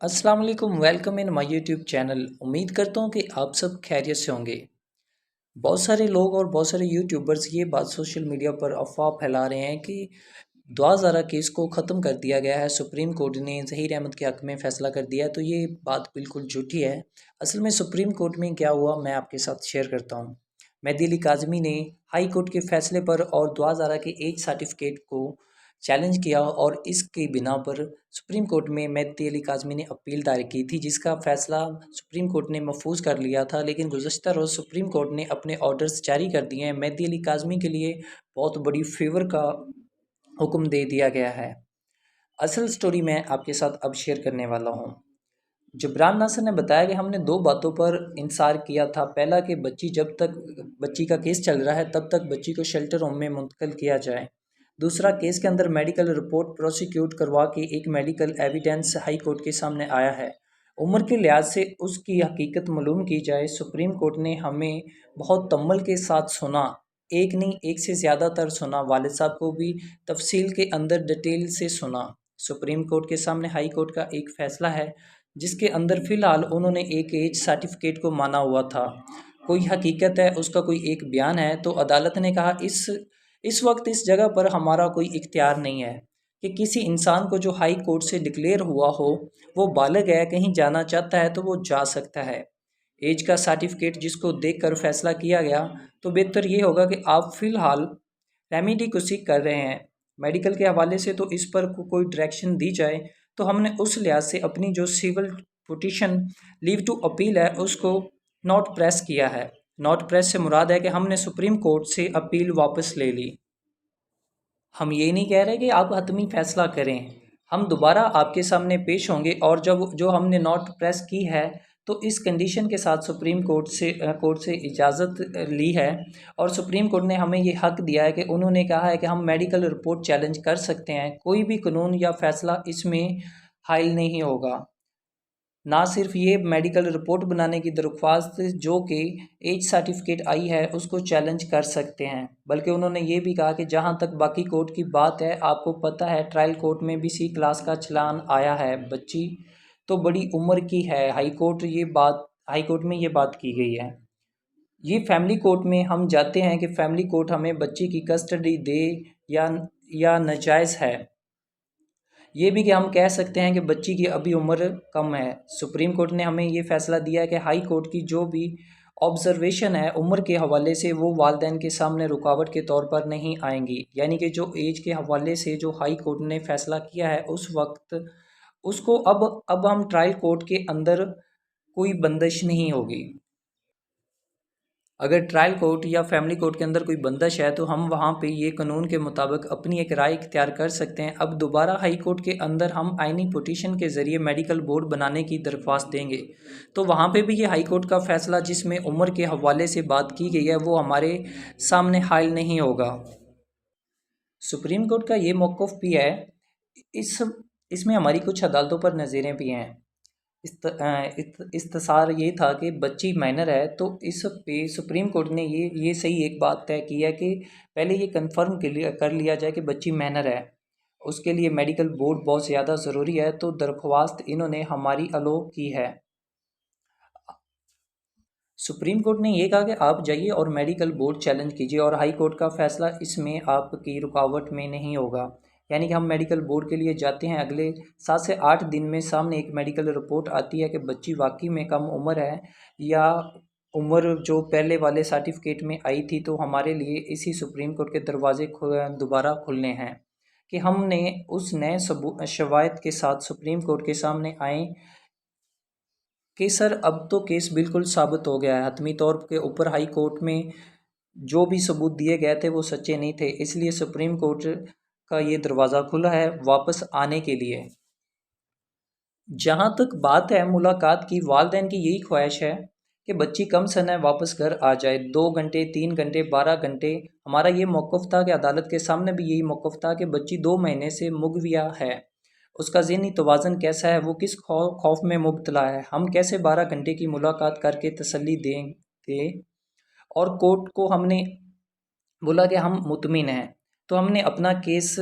अस्सलाम वालेकुम, welcome in my YouTube channel. उम्मीद करता हूँ कि आप सब खैरियत से होंगे। बहुत सारे लोग और बहुत सारे यूट्यूबर्स ये बात सोशल मीडिया पर अफवाह फैला रहे हैं कि दुआ केस को ख़त्म कर दिया गया है। सुप्रीम कोर्ट ने ज़हीर अहमद के हक़ में फ़ैसला कर दिया है, तो ये बात बिल्कुल झूठी है। असल में सुप्रीम कोर्ट में क्या हुआ, मैं आपके साथ शेयर करता हूँ। मेहदी अली काज़मी ने हाई कोर्ट के फ़ैसले पर और दुआ के एज सर्टिफ़िकेट को चैलेंज किया और इसकी बिना पर सुप्रीम कोर्ट में मेहदी अली काज़मी ने अपील दायर की थी, जिसका फ़ैसला सुप्रीम कोर्ट ने महफूज कर लिया था। लेकिन गुज़श्ता रोज़ सुप्रीम कोर्ट ने अपने ऑर्डर्स जारी कर दिए हैं। मेहदी अली काज़मी के लिए बहुत बड़ी फ़ेवर का हुक्म दे दिया गया है। असल स्टोरी मैं आपके साथ अब शेयर करने वाला हूँ। जबरान नासर ने बताया कि हमने दो बातों पर इंसार किया था। पहला कि जब तक बच्ची का केस चल रहा है तब तक बच्ची को शेल्टर होम में मुंतकिल किया जाए। दूसरा, केस के अंदर मेडिकल रिपोर्ट प्रोसिक्यूट करवा के एक मेडिकल एविडेंस हाई कोर्ट के सामने आया है। उम्र के लिहाज से उसकी हकीकत मालूम की जाए। सुप्रीम कोर्ट ने हमें बहुत तम्मल के साथ सुना, एक नहीं एक से ज़्यादातर सुना। वालिद साहब को भी तफसील के अंदर डिटेल से सुना। सुप्रीम कोर्ट के सामने हाई कोर्ट का एक फ़ैसला है, जिसके अंदर फ़िलहाल उन्होंने एक एज सर्टिफिकेट को माना हुआ था। कोई हकीकत है, उसका कोई एक बयान है, तो अदालत ने कहा इस वक्त इस जगह पर हमारा कोई इख्तियार नहीं है कि किसी इंसान को जो हाई कोर्ट से डिक्लेयर हुआ हो, वो बालिग है, कहीं जाना चाहता है तो वो जा सकता है। एज का सर्टिफिकेट जिसको देखकर फैसला किया गया, तो बेहतर ये होगा कि आप फ़िलहाल रेमेडी को सीख कर रहे हैं। मेडिकल के हवाले से तो इस पर कोई डायरेक्शन दी जाए, तो हमने उस लिहाज से अपनी जो civil petition leave to appeal है उसको नॉट प्रेस किया है। नॉट प्रेस से मुराद है कि हमने सुप्रीम कोर्ट से अपील वापस ले ली। हम ये नहीं कह रहे कि आप हतमी फ़ैसला करें। हम दोबारा आपके सामने पेश होंगे और जब जो हमने नॉट प्रेस की है, तो इस कंडीशन के साथ सुप्रीम कोर्ट से इजाज़त ली है। और सुप्रीम कोर्ट ने हमें ये हक़ दिया है कि उन्होंने कहा है कि हम मेडिकल रिपोर्ट चैलेंज कर सकते हैं। कोई भी कानून या फ़ैसला इसमें हाइल नहीं होगा। ना सिर्फ ये मेडिकल रिपोर्ट बनाने की दरख्वास्त जो कि एज सर्टिफिकेट आई है उसको चैलेंज कर सकते हैं, बल्कि उन्होंने ये भी कहा कि जहाँ तक बाकी कोर्ट की बात है, आपको पता है ट्रायल कोर्ट में भी सी क्लास का चलान आया है। बच्ची तो बड़ी उम्र की है। हाई कोर्ट में ये बात की गई है। ये फैमिली कोर्ट में हम जाते हैं कि फैमिली कोर्ट हमें बच्ची की कस्टडी दे या नाजायज़ है। ये भी कि हम कह सकते हैं कि बच्ची की अभी उम्र कम है। सुप्रीम कोर्ट ने हमें ये फ़ैसला दिया है कि हाई कोर्ट की जो भी ऑब्ज़र्वेशन है उम्र के हवाले से, वो वालिदैन के सामने रुकावट के तौर पर नहीं आएंगी। यानी कि जो एज के हवाले से जो हाई कोर्ट ने फ़ैसला किया है उस वक्त उसको अब हम ट्रायल कोर्ट के अंदर कोई बंदिश नहीं होगी। अगर ट्रायल कोर्ट या फैमिली कोर्ट के अंदर कोई बंदिश है, तो हम वहाँ पे ये कानून के मुताबिक अपनी एक राय इख्तियार कर सकते हैं। अब दोबारा हाई कोर्ट के अंदर हम आइनी पिटीशन के ज़रिए मेडिकल बोर्ड बनाने की दरख्वास्त देंगे, तो वहाँ पे भी ये हाई कोर्ट का फ़ैसला जिसमें उम्र के हवाले से बात की गई है वो हमारे सामने हायल नहीं होगा। सुप्रीम कोर्ट का ये मौक़िफ़ भी है। इस इसमें हमारी कुछ अदालतों पर नज़ीरें भी हैं। इख्तिसार ये था कि बच्ची माइनर है, तो इस पे सुप्रीम कोर्ट ने ये सही एक बात तय की है कि पहले ये कंफर्म कर लिया जाए कि बच्ची माइनर है। उसके लिए मेडिकल बोर्ड बहुत ज़्यादा ज़रूरी है, तो दरख्वास्त इन्होंने हमारी अलो की है। सुप्रीम कोर्ट ने ये कहा कि आप जाइए और मेडिकल बोर्ड चैलेंज कीजिए, और हाई कोर्ट का फ़ैसला इसमें आपकी रुकावट में नहीं होगा। यानी कि हम मेडिकल बोर्ड के लिए जाते हैं, अगले 7 से 8 दिन में सामने एक मेडिकल रिपोर्ट आती है कि बच्ची वाकई में कम उम्र है, या उम्र जो पहले वाले सर्टिफिकेट में आई थी, तो हमारे लिए इसी सुप्रीम कोर्ट के दरवाजे दोबारा खुलने हैं कि हमने उस नए शवायद के साथ सुप्रीम कोर्ट के सामने आए कि सर अब तो केस बिल्कुल साबित हो गया है, हतमी तौर के ऊपर हाई कोर्ट में जो भी सबूत दिए गए थे वो सच्चे नहीं थे, इसलिए सुप्रीम कोर्ट का ये दरवाज़ा खुला है वापस आने के लिए। जहाँ तक बात है मुलाकात की, वालिदैन की यही ख्वाहिश है कि बच्ची कम समय वापस घर आ जाए। 2 घंटे, 3 घंटे, 12 घंटे। हमारा ये मौक़िफ़ था कि अदालत के सामने भी यही मौक़िफ़ था कि बच्ची 2 महीने से मुग़विया है। उसका ज़हनी तवाज़ुन कैसा है, वो किस खौफ में मुब्तला है, हम कैसे 12 घंटे की मुलाकात करके तसल्ली देंगे। और कोर्ट को हमने बोला कि हम मुतमिन हैं, तो हमने अपना केस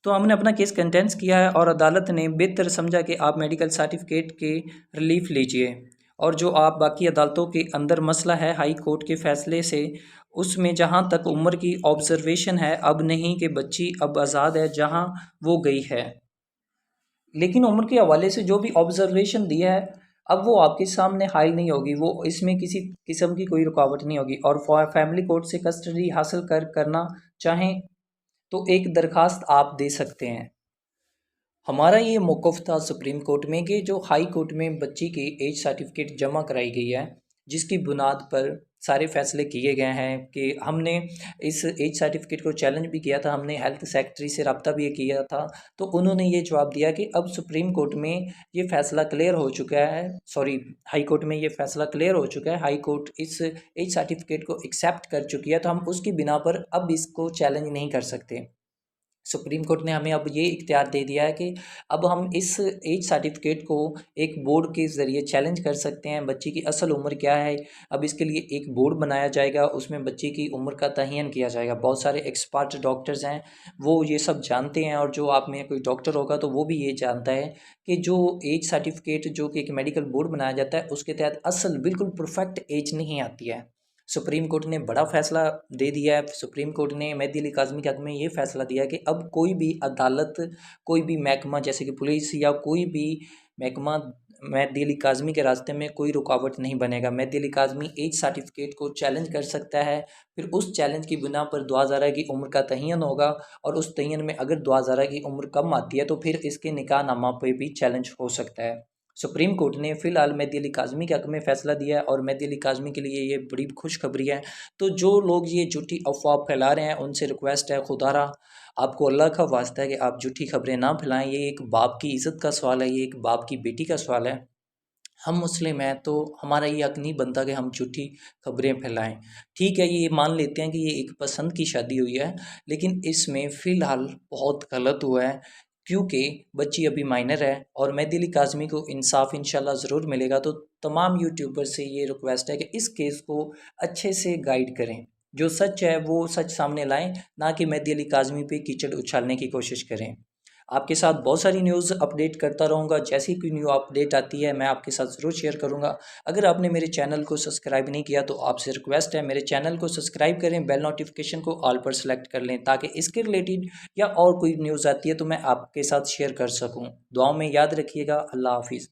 तो हमने अपना केस कंटेंस किया है और अदालत ने बेहतर समझा कि आप मेडिकल सर्टिफिकेट के रिलीफ लीजिए, और जो आप बाकी अदालतों के अंदर मसला है हाई कोर्ट के फैसले से, उसमें जहाँ तक उम्र की ऑब्जर्वेशन है अब नहीं कि बच्ची अब आज़ाद है जहाँ वो गई है, लेकिन उम्र के हवाले से जो भी ऑब्जर्वेशन दिया है अब वो आपके सामने हाइल नहीं होगी, वो इसमें किसी किस्म की कोई रुकावट नहीं होगी। और फैमिली कोर्ट से कस्टडी हासिल करना चाहें तो एक दरखास्त आप दे सकते हैं। हमारा ये मौक़िफ़ था सुप्रीम कोर्ट में कि जो हाई कोर्ट में बच्ची की एज सर्टिफिकेट जमा कराई गई है, जिसकी बुनियाद पर सारे फैसले किए गए हैं कि हमने इस एज सर्टिफिकेट को चैलेंज भी किया था, हमने हेल्थ सेक्रेटरी से रब्ता भी किया था, तो उन्होंने ये जवाब दिया कि अब सुप्रीम कोर्ट में ये फ़ैसला क्लियर हो चुका है, सॉरी हाई कोर्ट में ये फ़ैसला क्लियर हो चुका है, हाई कोर्ट इस एज सर्टिफिकेट को एक्सेप्ट कर चुकी है, तो हम उसकी बिना पर अब इसको चैलेंज नहीं कर सकते। सुप्रीम कोर्ट ने हमें अब ये इख्तियार दे दिया है कि अब हम इस एज सर्टिफिकेट को एक बोर्ड के ज़रिए चैलेंज कर सकते हैं, बच्ची की असल उम्र क्या है। अब इसके लिए एक बोर्ड बनाया जाएगा, उसमें बच्ची की उम्र का तयन किया जाएगा। बहुत सारे एक्सपर्ट डॉक्टर्स हैं, वो ये सब जानते हैं, और जो आप में कोई डॉक्टर होगा तो वो भी ये जानता है कि जो एज सर्टिफिकेट जो कि एक मेडिकल बोर्ड बनाया जाता है, उसके तहत असल बिल्कुल परफेक्ट एज नहीं आती है। सुप्रीम कोर्ट ने बड़ा फ़ैसला दे दिया है। सुप्रीम कोर्ट ने मेहदी अली काज़मी के हक़ में ये फ़ैसला दिया है कि अब कोई भी अदालत, कोई भी महकमा जैसे कि पुलिस या कोई भी महकमा मेहदी अली काज़मी के रास्ते में कोई रुकावट नहीं बनेगा। मेहदी अली काज़मी एज सर्टिफिकेट को चैलेंज कर सकता है, फिर उस चैलेंज की बिना पर दुआ ज़ारा की उम्र का तयन होगा, और उस तयन में अगर दुआ ज़ारा की उम्र कम आती है तो फिर इसके निकाहनामा पे भी चैलेंज हो सकता है। सुप्रीम कोर्ट ने फ़िलहाल मेहदी अली काज़मी के हक़ में फ़ैसला दिया है, और मेहदी अली काज़मी के लिए ये बड़ी खुशखबरी है। तो जो लोग ये झूठी अफ़वाह फैला रहे हैं, उनसे रिक्वेस्ट है, खुदारा आपको अल्लाह का वास्ता है कि आप झूठी खबरें ना फैलाएं। ये एक बाप की इज़्ज़त का सवाल है, ये एक बाप की बेटी का सवाल है। हम मुस्लिम हैं तो हमारा ये हक़ नहीं बनता कि हम झूठी खबरें फैलाएं। ठीक है, ये मान लेते हैं कि ये एक पसंद की शादी हुई है, लेकिन इसमें फ़िलहाल बहुत गलत हुआ है, क्योंकि बच्ची अभी माइनर है, और मेहदी अली काज़मी को इंसाफ़ इंशाल्लाह ज़रूर मिलेगा। तो तमाम यूट्यूबर से ये रिक्वेस्ट है कि इस केस को अच्छे से गाइड करें, जो सच है वो सच सामने लाएं, ना कि मेहदी अली काज़मी पे कीचड़ उछालने की कोशिश करें। आपके साथ बहुत सारी न्यूज़ अपडेट करता रहूँगा, जैसी कोई न्यू अपडेट आती है मैं आपके साथ ज़रूर शेयर करूँगा। अगर आपने मेरे चैनल को सब्सक्राइब नहीं किया तो आपसे रिक्वेस्ट है, मेरे चैनल को सब्सक्राइब करें, बेल नोटिफिकेशन को ऑल पर सेलेक्ट कर लें, ताकि इसके रिलेटेड या और कोई न्यूज़ आती है तो मैं आपके साथ शेयर कर सकूँ। दुआओं में याद रखिएगा। अल्लाह हाफ़िज़।